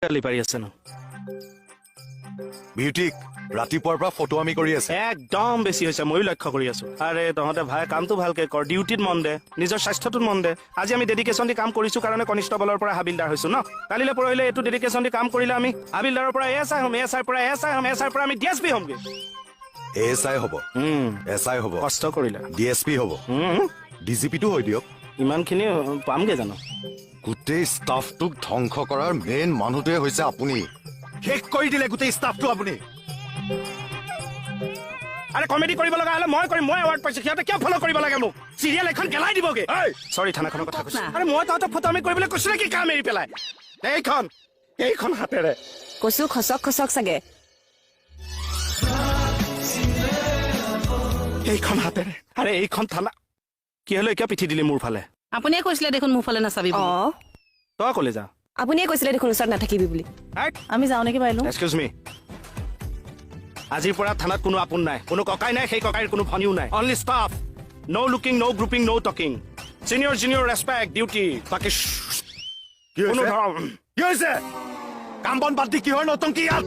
গালি পাৰি আছে ন বিউটিক ৰাতিপুৱাৰ পৰা ফটো আমি কৰি আছে একদম বেছি হৈছে ময়ো লক্ষ্য কৰি আছো আৰে তহঁতে ভাই কামটো ভালকে কৰ ডিউটিত মন দে নিজৰ স্বাস্থ্যটোত মন দে আজি আমি ডেডিকেশ্যন দি কাম কৰিছো কাৰণে কনিষ্টবলৰ পৰা হাবিলদাৰ হৈছো ন কালিলৈ পৰহিলে এইটো ডেডিকেশ্যন দি কাম কৰিলে আমি হাবিলদাৰৰ পৰা এছ আই হ'ম এছ আইৰ পৰা এছ আই হ'ম এছ আইৰ পৰা আমি ডিএছপি হ'মগে এএছআই হ'ব এছআই হ'ব কষ্ট কৰিলে ডিএছপি হ'ব ডিজিপিটো হৈ দিয়ক ইমানখিনি পামগে জানো গোটেই ষ্টাফটোক ধ্বংস কৰাৰ মেইন মানুহটোৱে হৈছে আপুনি শেষ কৰি দিলে গোটেই ষ্টাফটো আপুনি আৰে কমেডি কৰিব লগা হলে মই কৰিম মই এৱাৰ্ড পাইছো সিহঁতে কিয় ফলো কৰিব লাগে মোক চিৰিয়েল এখন গেলাই দিবগে চৰি থানাখনৰ কথা কৈছো আৰে মই তহঁতক ফটো আমি কৰিবলৈ কৈছো নেকি কাম এৰি পেলাই এইখন হাতেৰে কচু খচক খচক চাগে এইখন হাতেৰে আৰে এইখন থানা কি হলো কিয় পিঠি দিলি মোৰ ফালে আপুনিয়ে কৈছিলে দেখোন মোৰ ফালে নাচাবি অ তই ক'লে যা আপুনিয়ে কৈছিলে দেখোন ওচৰত নাথাকিবি বুলি আমি যাওঁ নেকি বাইলো এক্সকিউজ মি আজিৰ পৰা থানাত কোনো আপোন নাই কোনো ককাই নাই সেই ককাইৰ কোনো ভনীও নাই only staff no' looking no' grouping no' talking senior junior respect duty বাকি কি হৈছে কাম বন বাদ দি কিহৰ নতুন কি ইয়াত